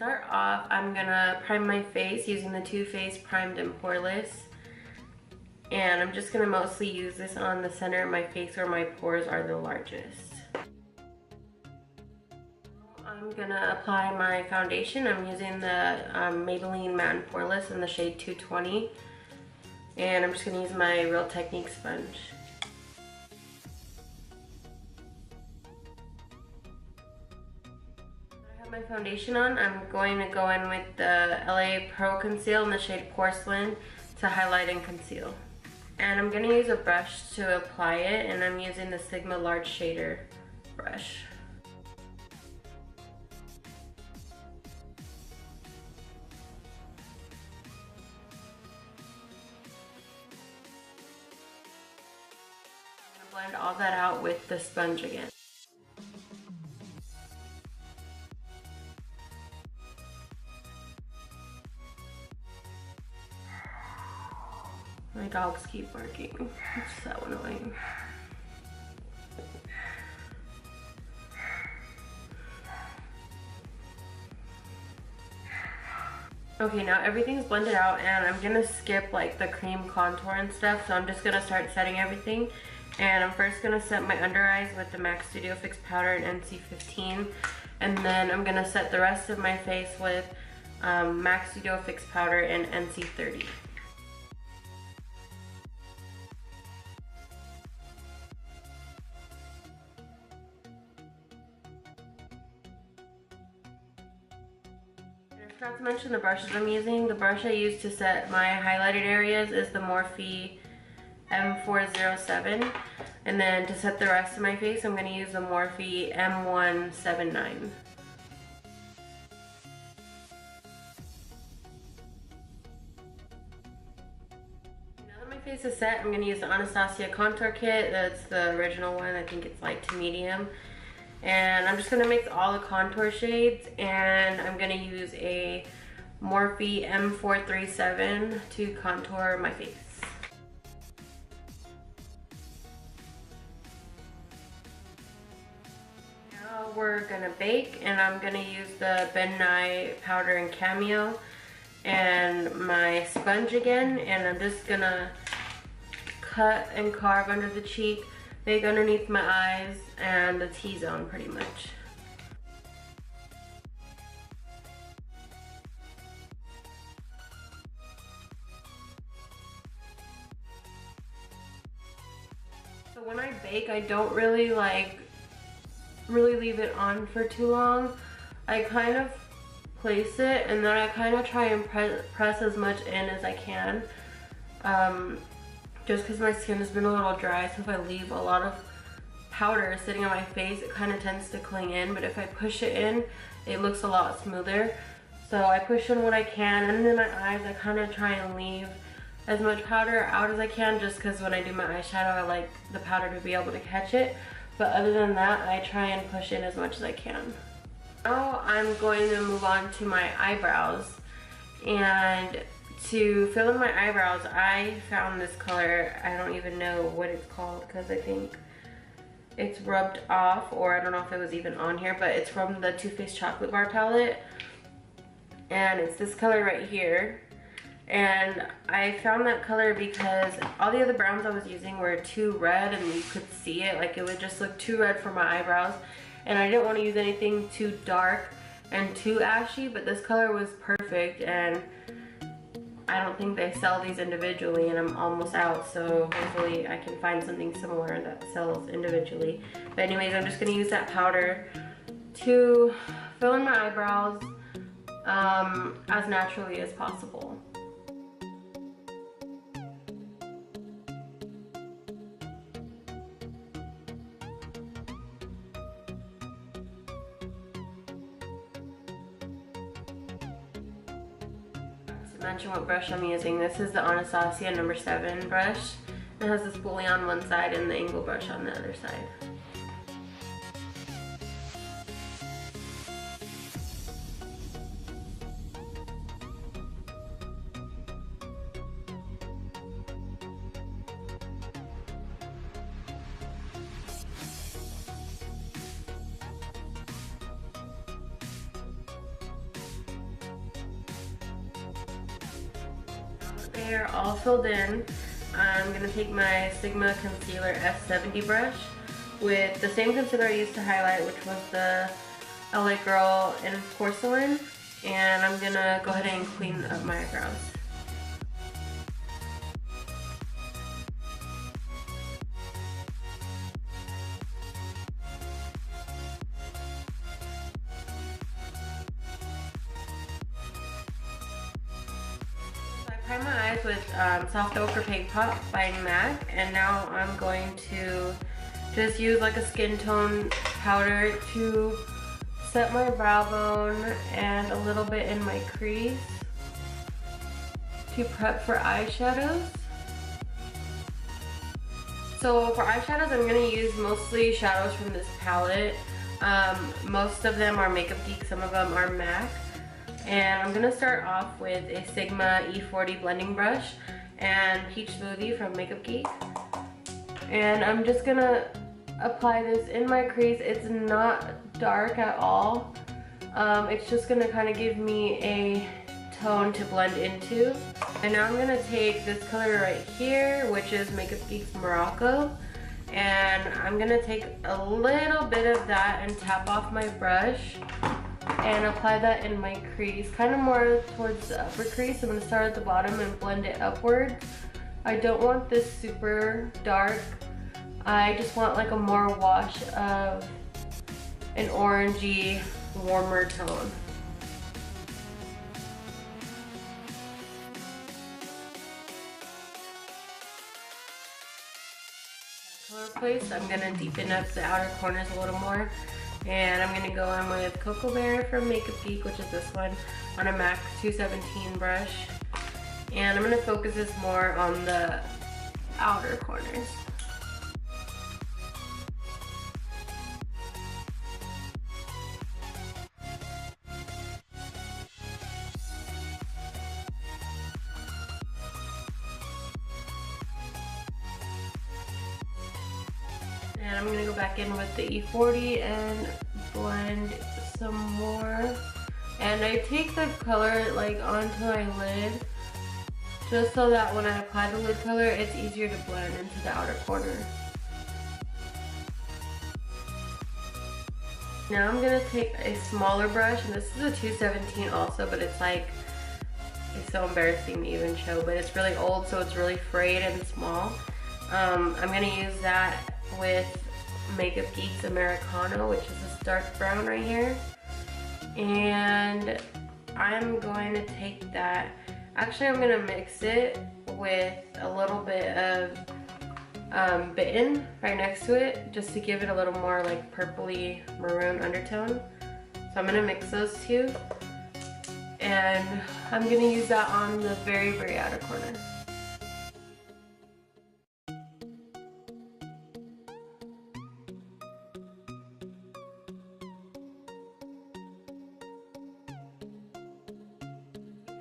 start off, I'm gonna prime my face using the Too Faced Primed and Poreless. And I'm just gonna mostly use this on the center of my face where my pores are the largest. I'm gonna apply my foundation. I'm using the Maybelline Matte and Poreless in the shade 220. And I'm just gonna use my Real Technique sponge. My foundation on, I'm going to go in with the LA Pro Conceal in the shade Porcelain to highlight and conceal. And I'm going to use a brush to apply it, and I'm using the Sigma Large Shader brush. I'm going to blend all that out with the sponge again. My dogs keep barking. It's so annoying. Okay, now everything's blended out, and I'm gonna skip like the cream contour and stuff, so I'm just gonna start setting everything. And I'm first gonna set my under eyes with the MAC Studio Fix powder in NC15, and then I'm gonna set the rest of my face with MAC Studio Fix powder in NC30. Not to mention the brushes I'm using. The brush I use to set my highlighted areas is the Morphe M407. And then to set the rest of my face, I'm going to use the Morphe M179. Now that my face is set, I'm going to use the Anastasia Contour Kit. That's the original one. I think it's light to medium. And I'm just gonna mix all the contour shades, and I'm gonna use a Morphe M437 to contour my face. Now we're gonna bake, and I'm gonna use the Ben Nye powder in Cameo and my sponge again, and I'm just gonna cut and carve under the cheek, big underneath my eyes, and the T-zone pretty much. So when I bake, I don't really leave it on for too long. I kind of place it, and then I kind of try and press as much in as I can. Just because my skin has been a little dry, so if I leave a lot of powder sitting on my face, it kind of tends to cling in, but if I push it in, it looks a lot smoother. So I push in what I can, and in my eyes, I kind of try and leave as much powder out as I can, just because when I do my eyeshadow, I like the powder to be able to catch it. But other than that, I try and push in as much as I can. Now I'm going to move on to my eyebrows, and to fill in my eyebrows, I found this color. I don't even know what it's called because I think it's rubbed off, or I don't know if it was even on here, but it's from the Too Faced Chocolate Bar palette. And it's this color right here. And I found that color because all the other browns I was using were too red, and you could see it. Like, it would just look too red for my eyebrows. And I didn't want to use anything too dark and too ashy, but this color was perfect, and I don't think they sell these individually, and I'm almost out, so hopefully I can find something similar that sells individually. But anyways, I'm just going to use that powder to fill in my eyebrows as naturally as possible. Mention what brush I'm using. This is the Anastasia number 7 brush. It has the spoolie on one side and the angle brush on the other side. they are all filled in, I'm going to take my Sigma Concealer F70 brush with the same concealer I used to highlight, which was the LA Girl in Porcelain, and I'm going to go ahead and clean up my eyebrows. I prime my eyes with Soft Ochre Paint Pot by MAC, and now I'm going to just use like a skin tone powder to set my brow bone and a little bit in my crease to prep for eyeshadows. So for eyeshadows, I'm going to use mostly shadows from this palette. Most of them are Makeup Geek, some of them are MAC. And I'm going to start off with a Sigma E40 blending brush and Peach Smoothie from Makeup Geek. And I'm just going to apply this in my crease. It's not dark at all. It's just going to kind of give me a tone to blend into. And now I'm going to take this color right here, which is Makeup Geek's Morocco. And I'm going to take a little bit of that and tap off my brush and apply that in my crease, kind of more towards the upper crease. I'm going to start at the bottom and blend it upward. I don't want this super dark. I just want like a more wash of an orangey, warmer tone. Color place, I'm going to deepen up the outer corners a little more. And I'm going to go in with Cocoa Bear from Makeup Geek, which is this one, on a MAC 217 brush. And I'm going to focus this more on the outer corners. And I'm going to go back in with the E40 and blend some more. And I take the color like onto my lid, just so that when I apply the lid color, it's easier to blend into the outer corner. Now I'm going to take a smaller brush, and this is a 217 also, but it's like, it's so embarrassing to even show, but it's really old, so it's really frayed and small. I'm going to use that with Makeup Geek's Americano, which is this dark brown right here. And I'm going to take that, actually I'm going to mix it with a little bit of Bitten right next to it, just to give it a little more like purpley maroon undertone. So I'm going to mix those two, and I'm going to use that on the very, very outer corner.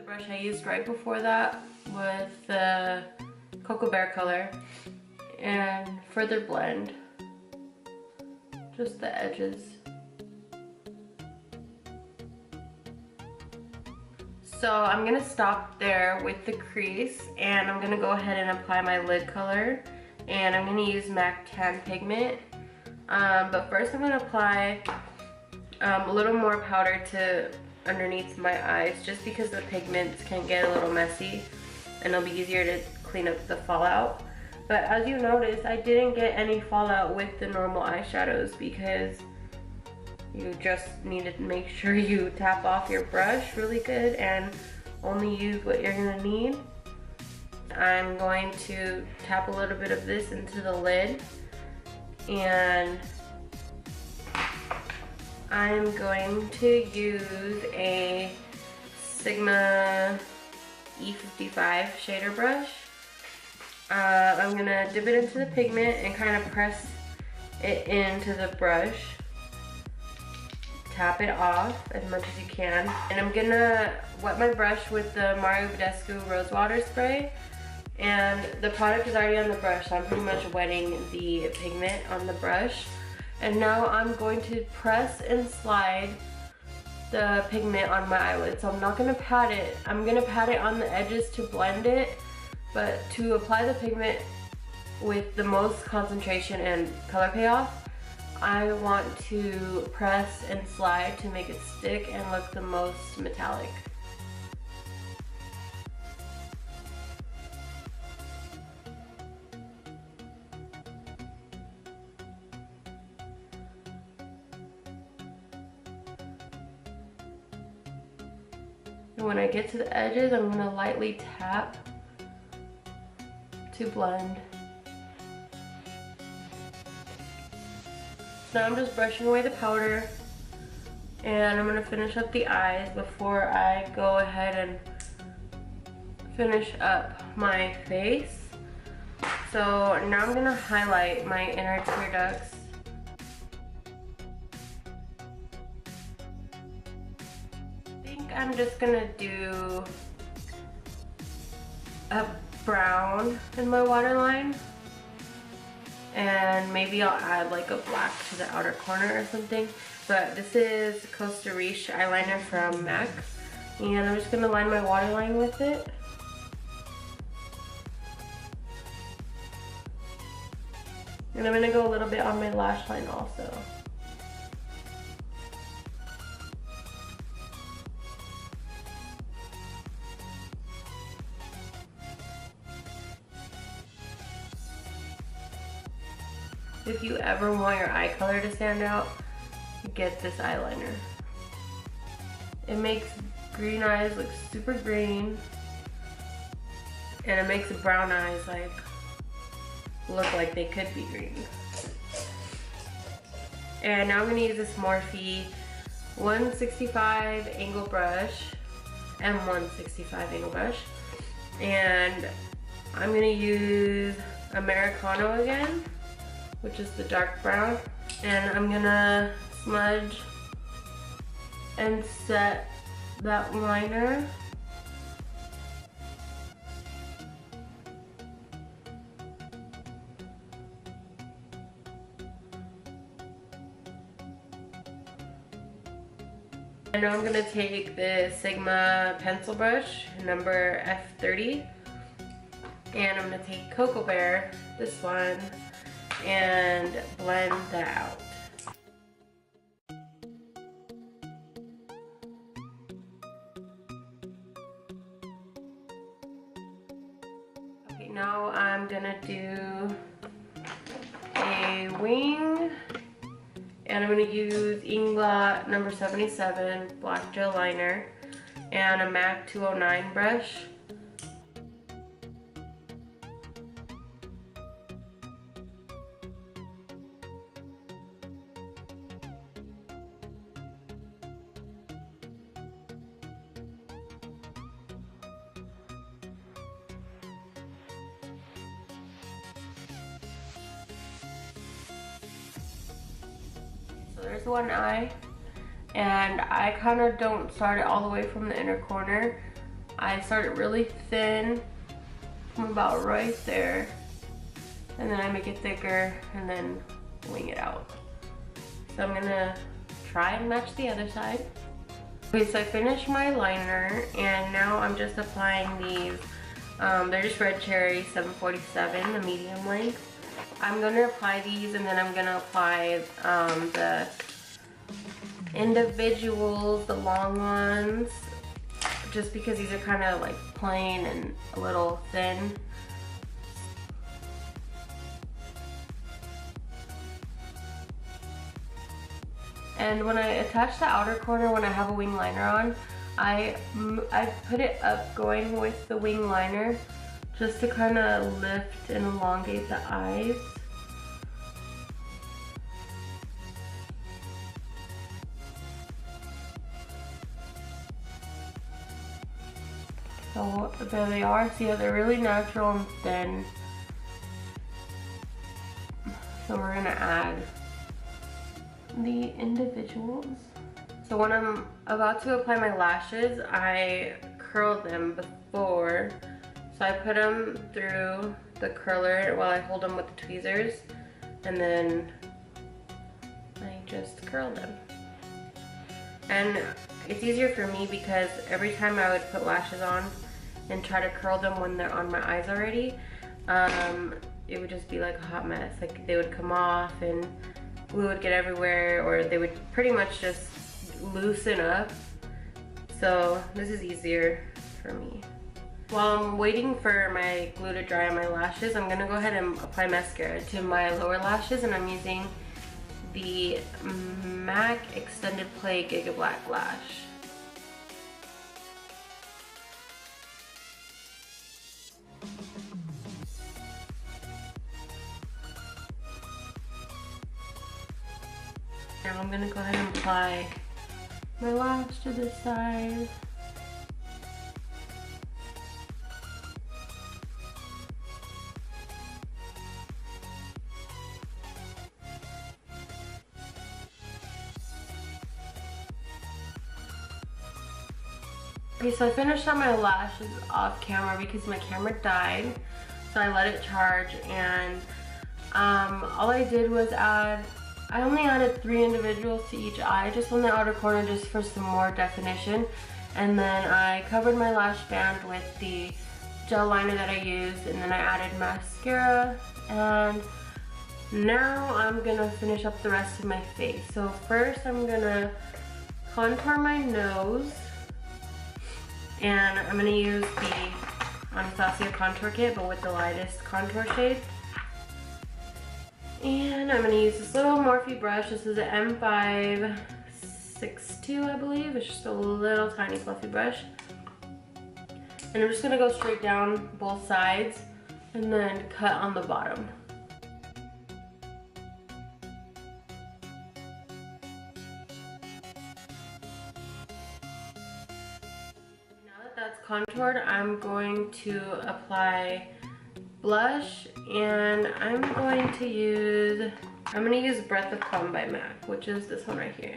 Brush I used right before that with the Cocoa Bear color, and further blend just the edges. So I'm gonna stop there with the crease, and I'm gonna go ahead and apply my lid color, and I'm gonna use MAC Tan Pigment. But first I'm gonna apply a little more powder to underneath my eyes, just because the pigments can get a little messy and it'll be easier to clean up the fallout. But as you notice, I didn't get any fallout with the normal eyeshadows, because you just need to make sure you tap off your brush really good and only use what you're gonna need. I'm going to tap a little bit of this into the lid, and I'm going to use a Sigma E55 shader brush. I'm gonna dip it into the pigment and kind of press it into the brush. Tap it off as much as you can. And I'm gonna wet my brush with the Mario Badescu Rose Water Spray. And the product is already on the brush, so I'm pretty much wetting the pigment on the brush. And now I'm going to press and slide the pigment on my eyelid. So I'm not gonna pat it. I'm gonna pat it on the edges to blend it, But to apply the pigment with the most concentration and color payoff, I want to press and slide to make it stick and look the most metallic. And when I get to the edges, I'm gonna lightly tap to blend. So now I'm just brushing away the powder, and I'm gonna finish up the eyes before I go ahead and finish up my face. So now I'm gonna highlight my inner tear ducts. I'm just gonna do a brown in my waterline, and maybe I'll add like a black to the outer corner or something. But this is Costa Riche eyeliner from MAC, and I'm just gonna line my waterline with it. And I'm gonna go a little bit on my lash line also. If you ever want your eye color to stand out, get this eyeliner. It makes green eyes look super green, and it makes brown eyes like look like they could be green. And now I'm gonna use this Morphe 165 angle brush, M165 angle brush, and I'm gonna use Americano again, which is the dark brown, and I'm gonna smudge and set that liner. And now I'm gonna take the Sigma pencil brush, number F30, and I'm gonna take Cocoa Bear, this one, and blend that out. Okay, now I'm gonna do a wing, and I'm gonna use Inglot number 77 black gel liner and a MAC 209 brush. So there's one eye, and I kind of don't start it all the way from the inner corner. I start it really thin from about right there, and then I make it thicker and then wing it out. So I'm gonna try and match the other side. Okay, so I finished my liner, and now I'm just applying these. They're just Red Cherry 747, the medium length. I'm gonna apply these, and then I'm gonna apply the individuals, the long ones, just because these are kind of like plain and a little thin. And when I attach the outer corner, when I have a wing liner on, I put it up going with the wing liner just to kind of lift and elongate the eyes. So there they are. See how they're really natural and thin. So we're gonna add the individuals. So when I'm about to apply my lashes, I curl them before. So I put them through the curler while I hold them with the tweezers, and then I just curl them. And it's easier for me because every time I would put lashes on, and try to curl them when they're on my eyes already, it would just be like a hot mess. Like they would come off and glue would get everywhere, or they would pretty much just loosen up. So this is easier for me. While I'm waiting for my glue to dry on my lashes, I'm gonna go ahead and apply mascara to my lower lashes, and I'm using the MAC Extended Play Giga Black Lash. Now I'm gonna go ahead and apply my lash to this side. Okay, so I finished on my lashes off camera because my camera died. So I let it charge, and all I did was I only added 3 individuals to each eye, just on the outer corner, just for some more definition. And then I covered my lash band with the gel liner that I used, and then I added mascara. And now I'm gonna finish up the rest of my face. So first I'm gonna contour my nose, and I'm gonna use the Anastasia contour kit, but with the lightest contour shade. And I'm gonna use this little Morphe brush. This is an M562, I believe. It's just a little tiny fluffy brush. And I'm just gonna go straight down both sides and then cut on the bottom. Now that that's contoured, I'm going to apply blush, and I'm gonna use Breath of Calm by MAC, which is this one right here.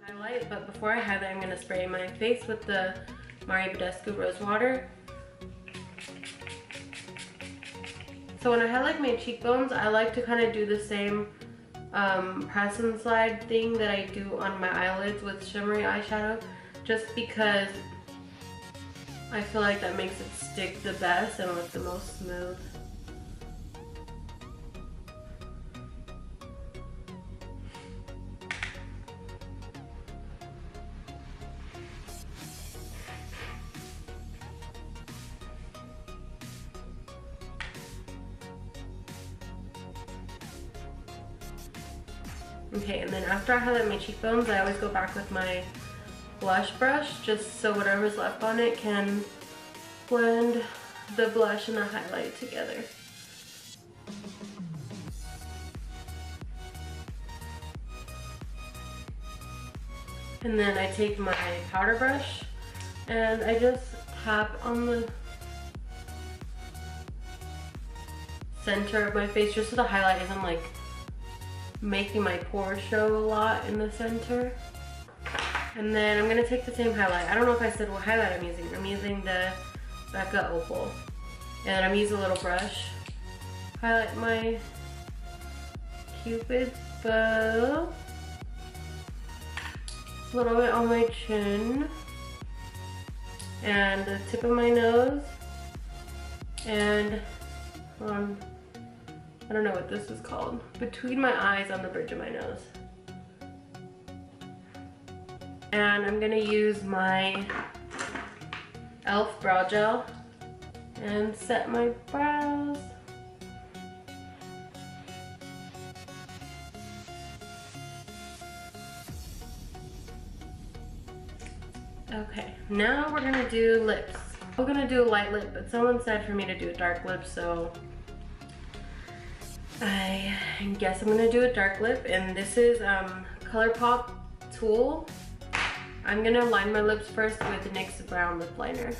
Highlight, but before I highlight, I'm gonna spray my face with the Mario Badescu Rose Water. So when I highlight my cheekbones, I like to kind of do the same press and slide thing that I do on my eyelids with shimmery eyeshadow, just because I feel like that makes it stick the best and look the most smooth. Okay, and then after I highlight my cheekbones, I always go back with my blush brush, just so whatever's left on it can blend the blush and the highlight together. And then I take my powder brush and I just tap on the center of my face just so the highlight isn't like making my pores show a lot in the center. And then I'm gonna take the same highlight. I don't know if I said what highlight I'm using. I'm using the Becca Opal. And I'm using a little brush. Highlight my Cupid's bow. A little bit on my chin. And the tip of my nose. And on, I don't know what this is called, between my eyes on the bridge of my nose. And I'm gonna use my e.l.f. brow gel and set my brows. Okay, now we're gonna do lips. We're gonna do a light lip, but someone said for me to do a dark lip, so I guess I'm gonna do a dark lip. And this is ColourPop Tool. I'm gonna line my lips first with NYX Brown Lip Liner.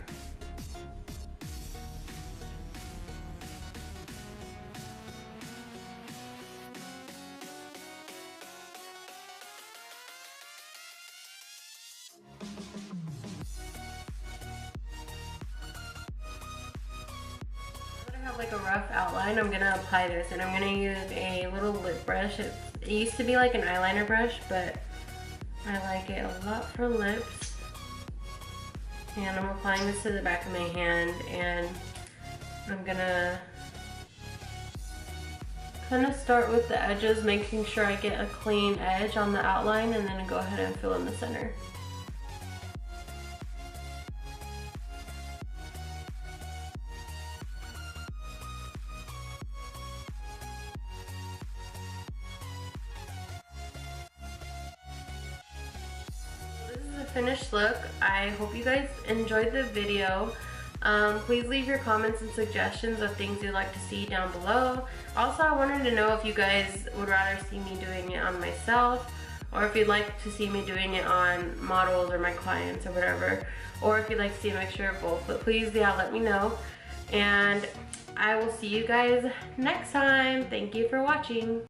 like a rough outline, I'm gonna apply this, and I'm gonna use a little lip brush. It used to be like an eyeliner brush, but I like it a lot for lips. And I'm applying this to the back of my hand, and I'm gonna kind of start with the edges, making sure I get a clean edge on the outline, and then go ahead and fill in the center. Finished look. I hope you guys enjoyed the video. Please leave your comments and suggestions of things you'd like to see down below. Also, I wanted to know if you guys would rather see me doing it on myself, or if you'd like to see me doing it on models or my clients or whatever, or if you'd like to see a mixture of both. But please, yeah, let me know. And I will see you guys next time. Thank you for watching.